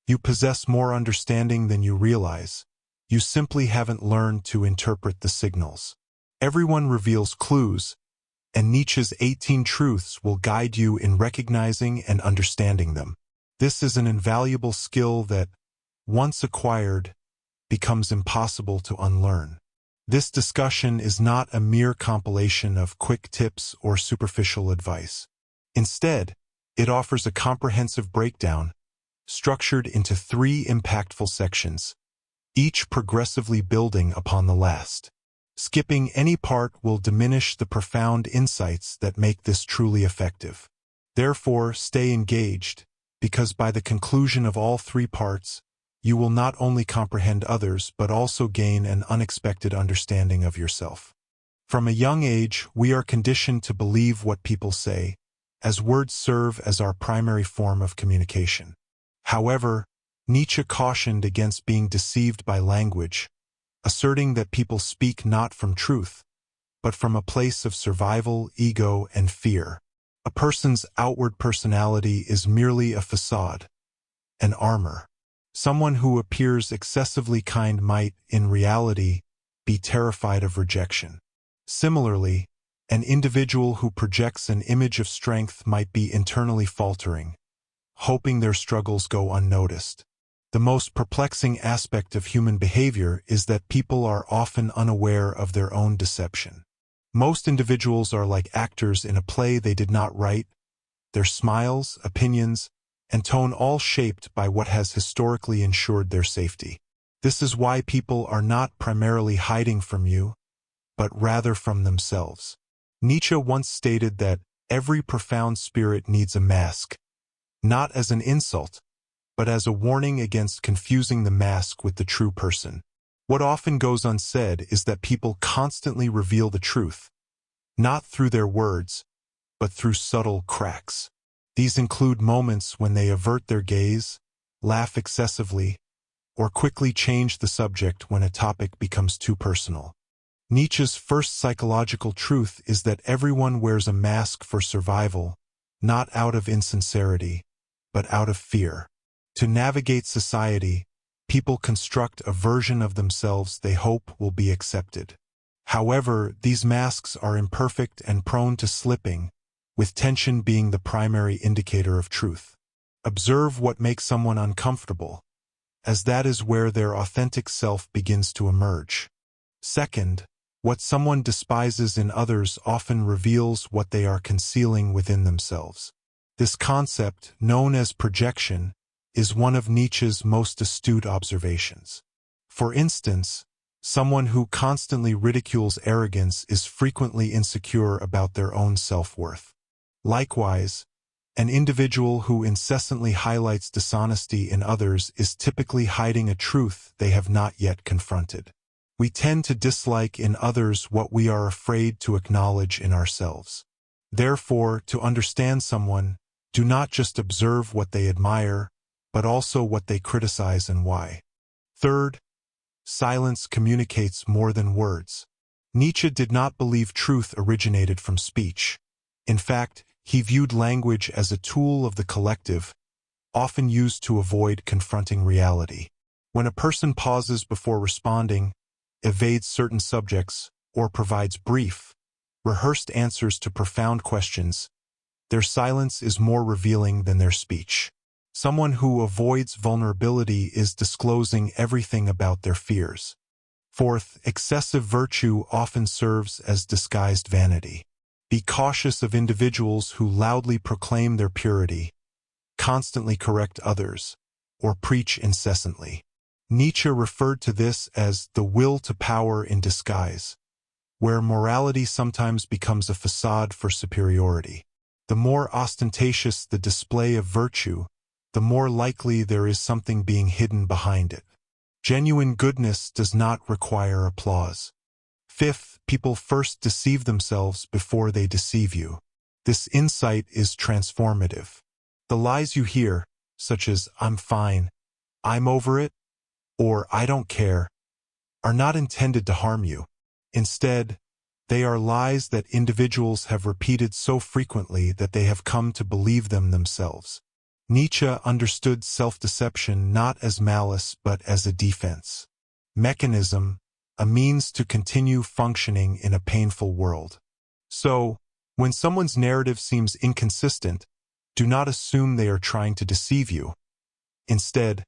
You possess more understanding than you realize. You simply haven't learned to interpret the signals. Everyone reveals clues, and Nietzsche's 18 truths will guide you in recognizing and understanding them. This is an invaluable skill that, once acquired, becomes impossible to unlearn. This discussion is not a mere compilation of quick tips or superficial advice. Instead, it offers a comprehensive breakdown, structured into 3 impactful sections, each progressively building upon the last. Skipping any part will diminish the profound insights that make this truly effective. Therefore, stay engaged, because by the conclusion of all 3 parts, you will not only comprehend others but also gain an unexpected understanding of yourself. From a young age, we are conditioned to believe what people say, as words serve as our primary form of communication. However, Nietzsche cautioned against being deceived by language, asserting that people speak not from truth, but from a place of survival, ego, and fear. A person's outward personality is merely a facade, an armor. Someone who appears excessively kind might, in reality, be terrified of rejection. Similarly, an individual who projects an image of strength might be internally faltering, hoping their struggles go unnoticed. The most perplexing aspect of human behavior is that people are often unaware of their own deception. Most individuals are like actors in a play they did not write, their smiles, opinions, and tone all shaped by what has historically ensured their safety. This is why people are not primarily hiding from you, but rather from themselves. Nietzsche once stated that every profound spirit needs a mask, not as an insult, but as a warning against confusing the mask with the true person. What often goes unsaid is that people constantly reveal the truth, not through their words, but through subtle cracks. These include moments when they avert their gaze, laugh excessively, or quickly change the subject when a topic becomes too personal. Nietzsche's first psychological truth is that everyone wears a mask for survival, not out of insincerity, but out of fear. To navigate society, people construct a version of themselves they hope will be accepted. However, these masks are imperfect and prone to slipping, with tension being the primary indicator of truth. Observe what makes someone uncomfortable, as that is where their authentic self begins to emerge. Second, what someone despises in others often reveals what they are concealing within themselves. This concept, known as projection, is one of Nietzsche's most astute observations. For instance, someone who constantly ridicules arrogance is frequently insecure about their own self-worth. Likewise, an individual who incessantly highlights dishonesty in others is typically hiding a truth they have not yet confronted. We tend to dislike in others what we are afraid to acknowledge in ourselves. Therefore, to understand someone, do not just observe what they admire, but also what they criticize and why. Third, silence communicates more than words. Nietzsche did not believe truth originated from speech. In fact, he viewed language as a tool of the collective, often used to avoid confronting reality. When a person pauses before responding, evades certain subjects, or provides brief, rehearsed answers to profound questions, their silence is more revealing than their speech. Someone who avoids vulnerability is disclosing everything about their fears. Fourth, excessive virtue often serves as disguised vanity. Be cautious of individuals who loudly proclaim their purity, constantly correct others, or preach incessantly. Nietzsche referred to this as the will to power in disguise, where morality sometimes becomes a facade for superiority. The more ostentatious the display of virtue, the more likely there is something being hidden behind it. Genuine goodness does not require applause. Fifth, people first deceive themselves before they deceive you. This insight is transformative. The lies you hear, such as "I'm fine," "I'm over it," or "I don't care," are not intended to harm you. Instead, they are lies that individuals have repeated so frequently that they have come to believe them themselves. Nietzsche understood self-deception not as malice but as a defense mechanism, a means to continue functioning in a painful world. So, when someone's narrative seems inconsistent, do not assume they are trying to deceive you. Instead,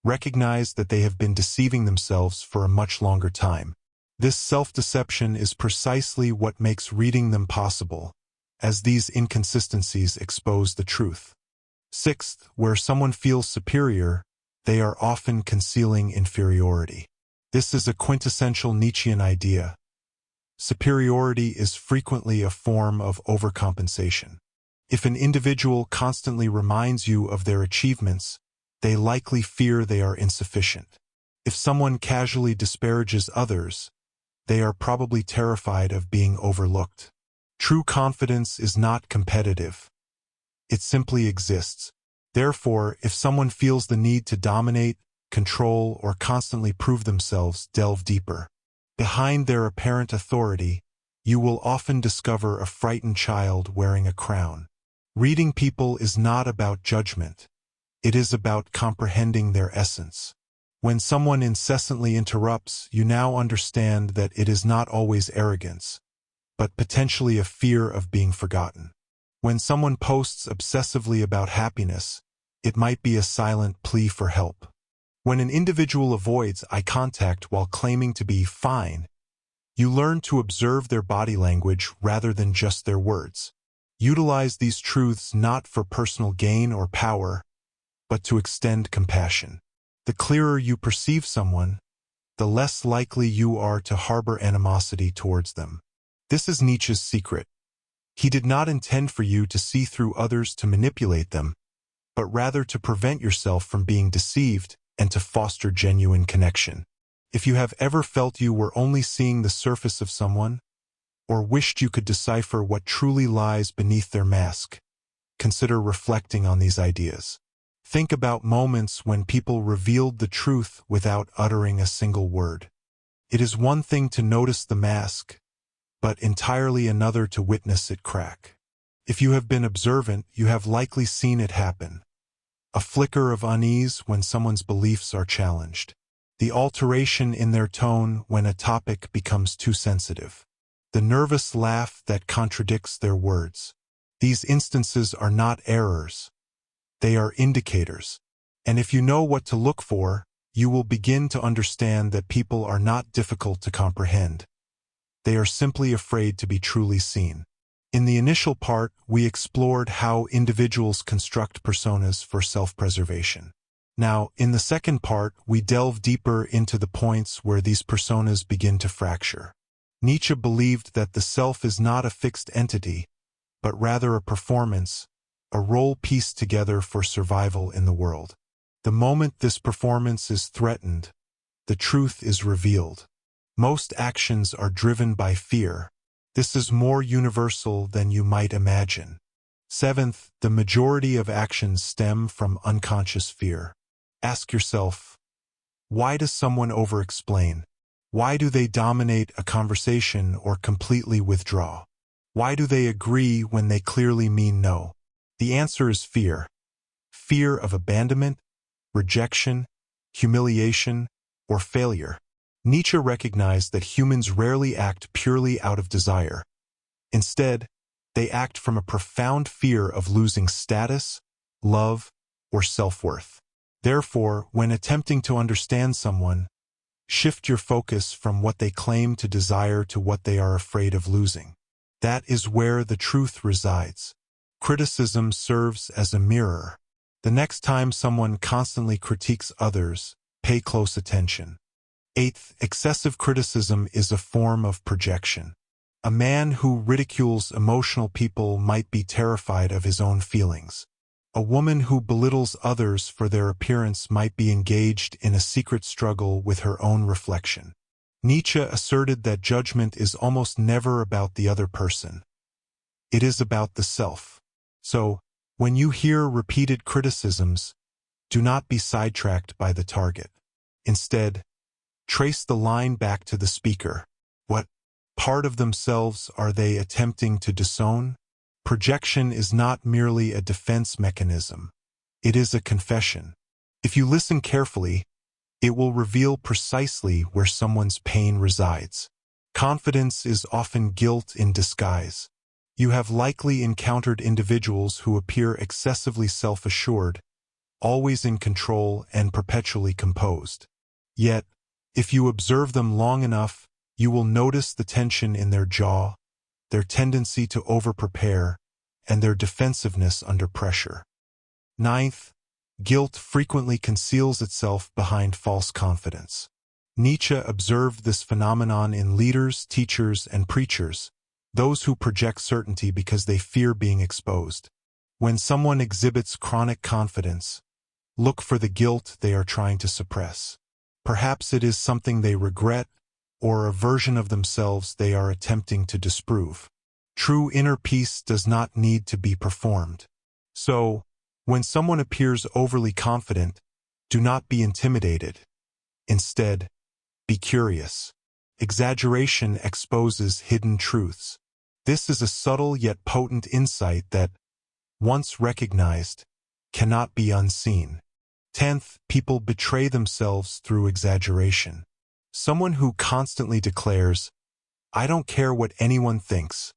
recognize that they have been deceiving themselves for a much longer time. This self-deception is precisely what makes reading them possible, as these inconsistencies expose the truth. Sixth, where someone feels superior, they are often concealing inferiority. This is a quintessential Nietzschean idea. Superiority is frequently a form of overcompensation. If an individual constantly reminds you of their achievements, they likely fear they are insufficient. If someone casually disparages others, they are probably terrified of being overlooked. True confidence is not competitive. It simply exists. Therefore, if someone feels the need to dominate, control, or constantly prove themselves, delve deeper. Behind their apparent authority, you will often discover a frightened child wearing a crown. Reading people is not about judgment. It is about comprehending their essence. When someone incessantly interrupts, you now understand that it is not always arrogance, but potentially a fear of being forgotten. When someone posts obsessively about happiness, it might be a silent plea for help. When an individual avoids eye contact while claiming to be fine, you learn to observe their body language rather than just their words. Utilize these truths not for personal gain or power, but to extend compassion. The clearer you perceive someone, the less likely you are to harbor animosity towards them. This is Nietzsche's secret. He did not intend for you to see through others to manipulate them, but rather to prevent yourself from being deceived and to foster genuine connection. If you have ever felt you were only seeing the surface of someone, or wished you could decipher what truly lies beneath their mask, consider reflecting on these ideas. Think about moments when people revealed the truth without uttering a single word. It is one thing to notice the mask, but entirely another to witness it crack. If you have been observant, you have likely seen it happen. A flicker of unease when someone's beliefs are challenged. The alteration in their tone when a topic becomes too sensitive. The nervous laugh that contradicts their words. These instances are not errors. They are indicators. And if you know what to look for, you will begin to understand that people are not difficult to comprehend. They are simply afraid to be truly seen. In the initial part, we explored how individuals construct personas for self-preservation. Now, in the second part, we delve deeper into the points where these personas begin to fracture. Nietzsche believed that the self is not a fixed entity, but rather a performance, a role pieced together for survival in the world. The moment this performance is threatened, the truth is revealed. Most actions are driven by fear. This is more universal than you might imagine. Seventh, the majority of actions stem from unconscious fear. Ask yourself, why does someone over-explain? Why do they dominate a conversation or completely withdraw? Why do they agree when they clearly mean no? The answer is fear. Fear of abandonment, rejection, humiliation, or failure. Nietzsche recognized that humans rarely act purely out of desire. Instead, they act from a profound fear of losing status, love, or self-worth. Therefore, when attempting to understand someone, shift your focus from what they claim to desire to what they are afraid of losing. That is where the truth resides. Criticism serves as a mirror. The next time someone constantly critiques others, pay close attention. Eighth, excessive criticism is a form of projection. A man who ridicules emotional people might be terrified of his own feelings. A woman who belittles others for their appearance might be engaged in a secret struggle with her own reflection. Nietzsche asserted that judgment is almost never about the other person. It is about the self. So, when you hear repeated criticisms, do not be sidetracked by the target. Instead, trace the line back to the speaker. What part of themselves are they attempting to disown? Projection is not merely a defense mechanism. It is a confession. If you listen carefully, it will reveal precisely where someone's pain resides. Confidence is often guilt in disguise. You have likely encountered individuals who appear excessively self-assured, always in control and perpetually composed. Yet, if you observe them long enough, you will notice the tension in their jaw, their tendency to over-prepare, and their defensiveness under pressure. Ninth, guilt frequently conceals itself behind false confidence. Nietzsche observed this phenomenon in leaders, teachers, and preachers, those who project certainty because they fear being exposed. When someone exhibits chronic confidence, look for the guilt they are trying to suppress. Perhaps it is something they regret, or a version of themselves they are attempting to disprove. True inner peace does not need to be performed. So, when someone appears overly confident, do not be intimidated. Instead, be curious. Exaggeration exposes hidden truths. This is a subtle yet potent insight that, once recognized, cannot be unseen. 10th, people betray themselves through exaggeration. Someone who constantly declares, "I don't care what anyone thinks,"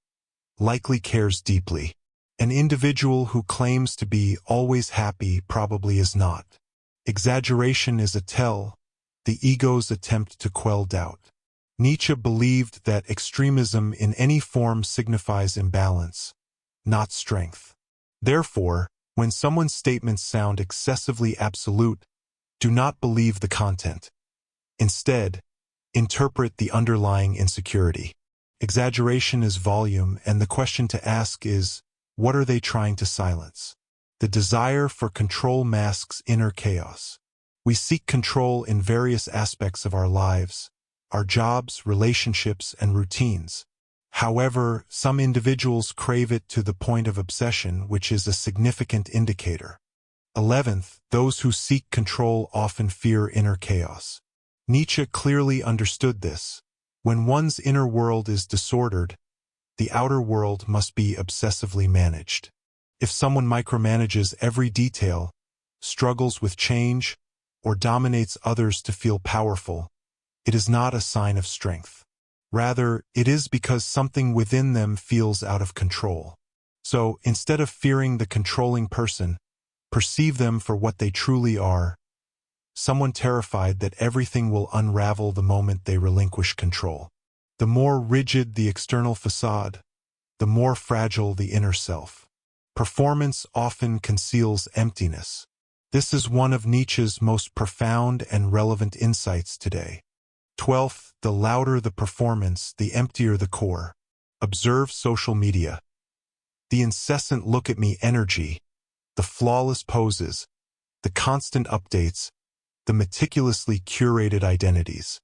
likely cares deeply. An individual who claims to be always happy probably is not. Exaggeration is a tell, the ego's attempt to quell doubt. Nietzsche believed that extremism in any form signifies imbalance, not strength. Therefore, when someone's statements sound excessively absolute, do not believe the content. Instead, interpret the underlying insecurity. Exaggeration is volume, and the question to ask is, what are they trying to silence? The desire for control masks inner chaos. We seek control in various aspects of our lives, our jobs, relationships, and routines. However, some individuals crave it to the point of obsession, which is a significant indicator. 11th, those who seek control often fear inner chaos. Nietzsche clearly understood this. When one's inner world is disordered, the outer world must be obsessively managed. If someone micromanages every detail, struggles with change, or dominates others to feel powerful, it is not a sign of strength. Rather, it is because something within them feels out of control. So, instead of fearing the controlling person, perceive them for what they truly are, someone terrified that everything will unravel the moment they relinquish control. The more rigid the external facade, the more fragile the inner self. Performance often conceals emptiness. This is one of Nietzsche's most profound and relevant insights today. 12th, the louder the performance, the emptier the core. Observe social media. The incessant look-at-me energy, the flawless poses, the constant updates, the meticulously curated identities.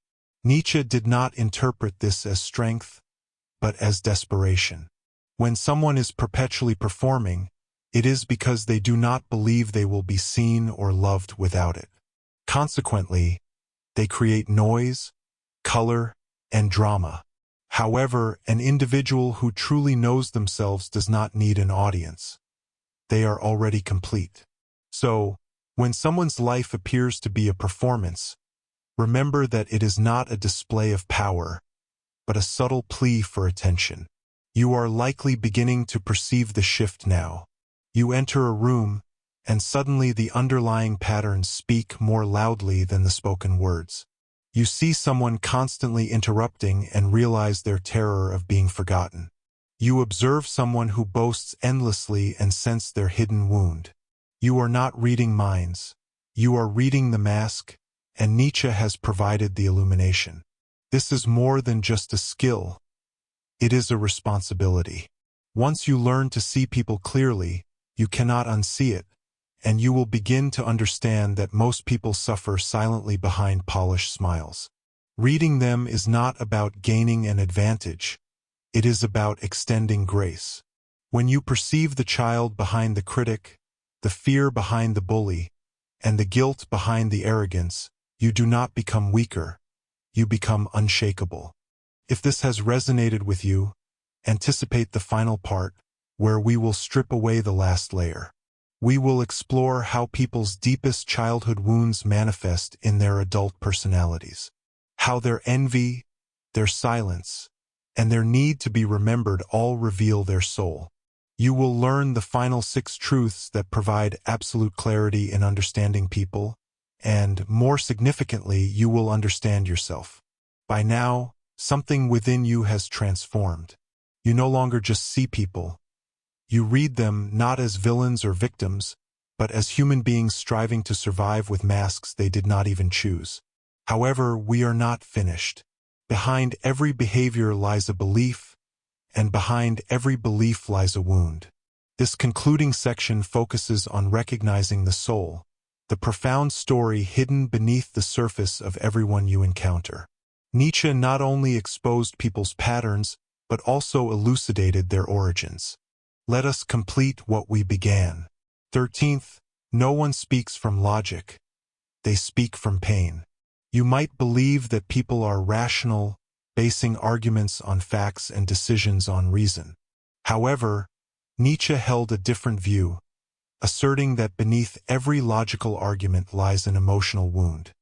Nietzsche did not interpret this as strength, but as desperation. When someone is perpetually performing, it is because they do not believe they will be seen or loved without it. Consequently, they create noise, color, and drama. However, an individual who truly knows themselves does not need an audience. They are already complete. So, when someone's life appears to be a performance, remember that it is not a display of power, but a subtle plea for attention. You are likely beginning to perceive the shift now. You enter a room, and suddenly the underlying patterns speak more loudly than the spoken words. You see someone constantly interrupting and realize their terror of being forgotten. You observe someone who boasts endlessly and sense their hidden wound. You are not reading minds. You are reading the mask, and Nietzsche has provided the illumination. This is more than just a skill. It is a responsibility. Once you learn to see people clearly, you cannot unsee it, and you will begin to understand that most people suffer silently behind polished smiles. Reading them is not about gaining an advantage. It is about extending grace. When you perceive the child behind the critic, the fear behind the bully, and the guilt behind the arrogance, you do not become weaker. You become unshakable. If this has resonated with you, anticipate the final part, where we will strip away the last layer. We will explore how people's deepest childhood wounds manifest in their adult personalities, how their envy, their silence, and their need to be remembered all reveal their soul. You will learn the final 6 truths that provide absolute clarity in understanding people, and, more significantly, you will understand yourself. By now, something within you has transformed. You no longer just see people. You read them not as villains or victims, but as human beings striving to survive with masks they did not even choose. However, we are not finished. Behind every behavior lies a belief, and behind every belief lies a wound. This concluding section focuses on recognizing the soul, the profound story hidden beneath the surface of everyone you encounter. Nietzsche not only exposed people's patterns, but also elucidated their origins. Let us complete what we began. 13th, no one speaks from logic. They speak from pain. You might believe that people are rational, basing arguments on facts and decisions on reason. However, Nietzsche held a different view, asserting that beneath every logical argument lies an emotional wound.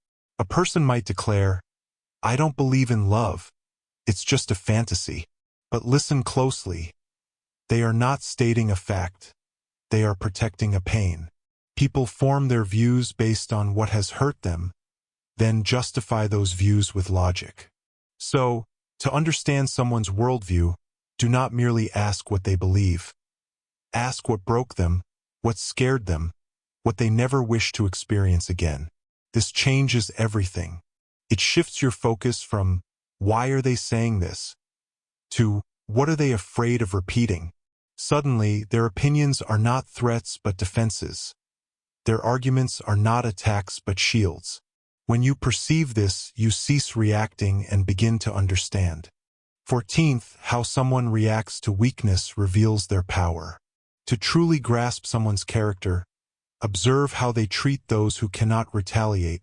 A person might declare, "I don't believe in love. It's just a fantasy." But listen closely. They are not stating a fact. They are protecting a pain. People form their views based on what has hurt them, then justify those views with logic. So, to understand someone's worldview, do not merely ask what they believe. Ask what broke them, what scared them, what they never wish to experience again. This changes everything. It shifts your focus from, "Why are they saying this?" to, "What are they afraid of repeating?" Suddenly, their opinions are not threats but defenses. Their arguments are not attacks but shields. When you perceive this, you cease reacting and begin to understand. 14th, how someone reacts to weakness reveals their power. To truly grasp someone's character, observe how they treat those who cannot retaliate,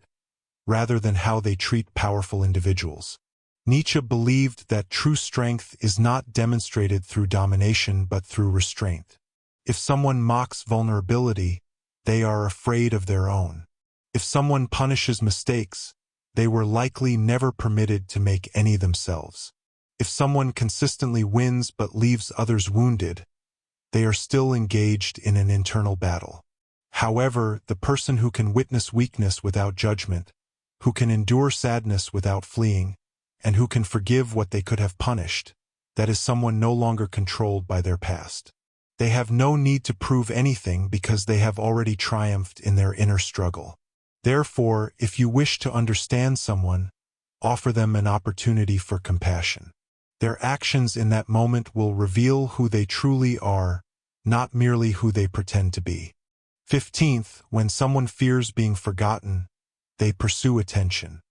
rather than how they treat powerful individuals. Nietzsche believed that true strength is not demonstrated through domination but through restraint. If someone mocks vulnerability, they are afraid of their own. If someone punishes mistakes, they were likely never permitted to make any themselves. If someone consistently wins but leaves others wounded, they are still engaged in an internal battle. However, the person who can witness weakness without judgment, who can endure sadness without fleeing, and who can forgive what they could have punished, that is someone no longer controlled by their past. They have no need to prove anything because they have already triumphed in their inner struggle. Therefore, if you wish to understand someone, offer them an opportunity for compassion. Their actions in that moment will reveal who they truly are, not merely who they pretend to be. 15th, when someone fears being forgotten, they pursue attention.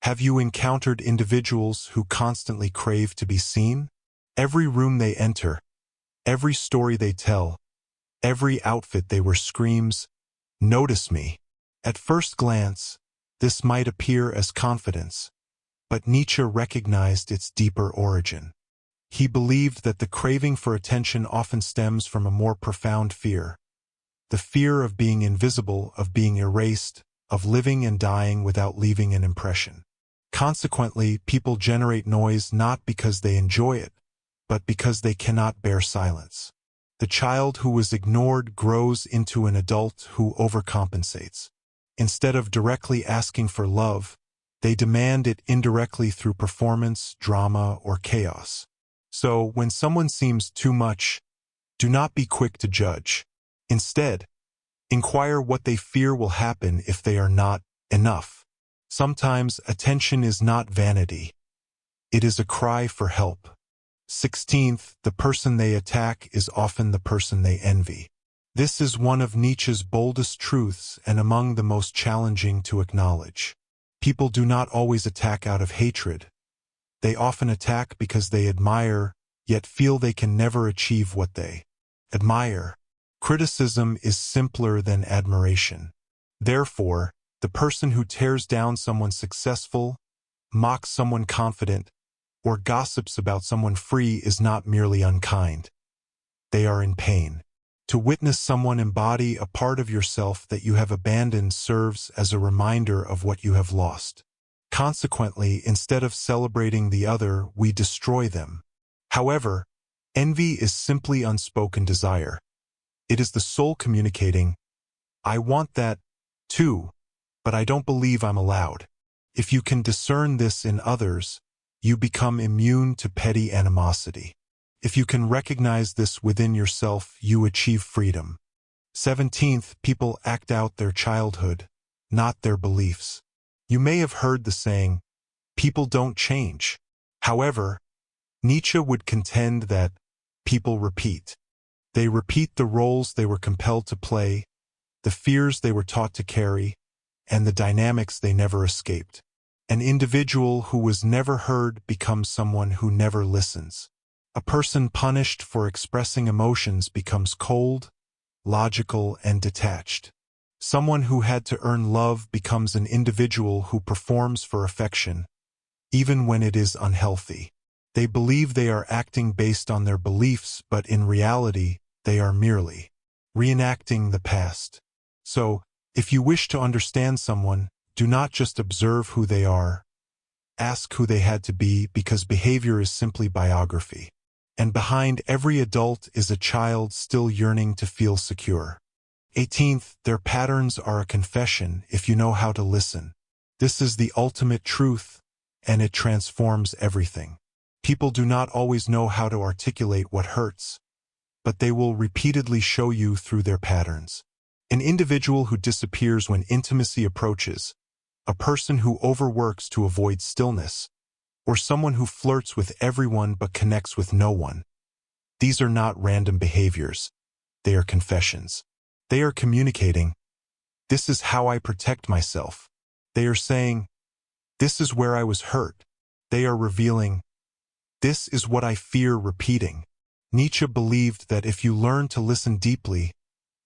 Have you encountered individuals who constantly crave to be seen? Every room they enter, every story they tell, every outfit they wear screams, "Notice me." At first glance, this might appear as confidence, but Nietzsche recognized its deeper origin. He believed that the craving for attention often stems from a more profound fear, the fear of being invisible, of being erased, of living and dying without leaving an impression. Consequently, people generate noise not because they enjoy it, but because they cannot bear silence. The child who was ignored grows into an adult who overcompensates. Instead of directly asking for love, they demand it indirectly through performance, drama, or chaos. So, when someone seems too much, do not be quick to judge. Instead, inquire what they fear will happen if they are not enough. Sometimes attention is not vanity. It is a cry for help. 16th, the person they attack is often the person they envy. This is one of Nietzsche's boldest truths and among the most challenging to acknowledge. People do not always attack out of hatred. They often attack because they admire, yet feel they can never achieve what they admire. Criticism is simpler than admiration. Therefore, the person who tears down someone successful, mocks someone confident, or gossips about someone free is not merely unkind. They are in pain. To witness someone embody a part of yourself that you have abandoned serves as a reminder of what you have lost. Consequently, instead of celebrating the other, we destroy them. However, envy is simply unspoken desire. It is the soul communicating, "I want that, too, but I don't believe I'm allowed." If you can discern this in others, you become immune to petty animosity. If you can recognize this within yourself, you achieve freedom. 17th, people act out their childhood, not their beliefs. You may have heard the saying, "People don't change." However, Nietzsche would contend that people repeat. They repeat the roles they were compelled to play, the fears they were taught to carry, and the dynamics they never escaped. An individual who was never heard becomes someone who never listens. A person punished for expressing emotions becomes cold, logical, and detached. Someone who had to earn love becomes an individual who performs for affection, even when it is unhealthy. They believe they are acting based on their beliefs, but in reality, they are merely reenacting the past. So, if you wish to understand someone, do not just observe who they are. Ask who they had to be, because behavior is simply biography. And behind every adult is a child still yearning to feel secure. 18th, their patterns are a confession if you know how to listen. This is the ultimate truth, and it transforms everything. People do not always know how to articulate what hurts, but they will repeatedly show you through their patterns. An individual who disappears when intimacy approaches, a person who overworks to avoid stillness, or someone who flirts with everyone but connects with no one. These are not random behaviors. They are confessions. They are communicating, "This is how I protect myself." They are saying, "This is where I was hurt." They are revealing, "This is what I fear repeating." Nietzsche believed that if you learn to listen deeply,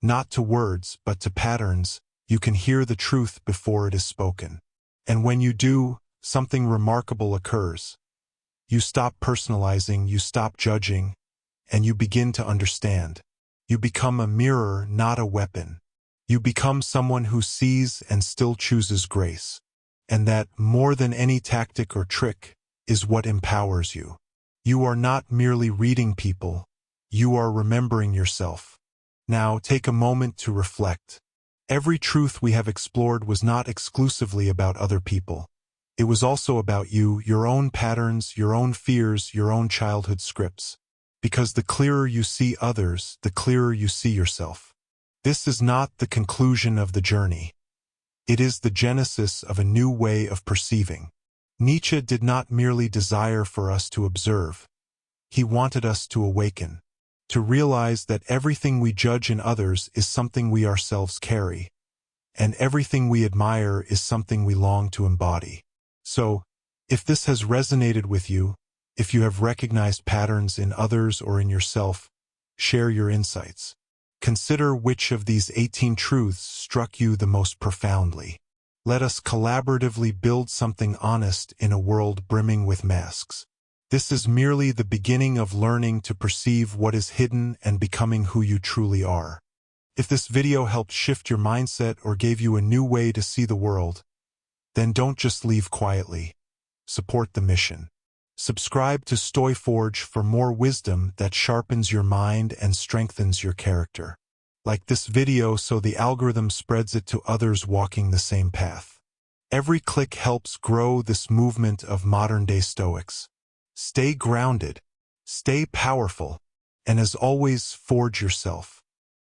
not to words but to patterns, you can hear the truth before it is spoken. And when you do, something remarkable occurs. You stop personalizing, you stop judging, and you begin to understand. You become a mirror, not a weapon. You become someone who sees and still chooses grace. And that, more than any tactic or trick, is what empowers you. You are not merely reading people, you are remembering yourself. Now, take a moment to reflect. Every truth we have explored was not exclusively about other people. It was also about you, your own patterns, your own fears, your own childhood scripts. Because the clearer you see others, the clearer you see yourself. This is not the conclusion of the journey. It is the genesis of a new way of perceiving. Nietzsche did not merely desire for us to observe. He wanted us to awaken, to realize that everything we judge in others is something we ourselves carry, and everything we admire is something we long to embody. So, if this has resonated with you, if you have recognized patterns in others or in yourself, share your insights. Consider which of these 18 truths struck you the most profoundly. Let us collaboratively build something honest in a world brimming with masks. This is merely the beginning of learning to perceive what is hidden and becoming who you truly are. If this video helped shift your mindset or gave you a new way to see the world, then don't just leave quietly. Support the mission. Subscribe to StoiForge for more wisdom that sharpens your mind and strengthens your character. Like this video so the algorithm spreads it to others walking the same path. Every click helps grow this movement of modern-day Stoics. Stay grounded, stay powerful, and as always, forge yourself.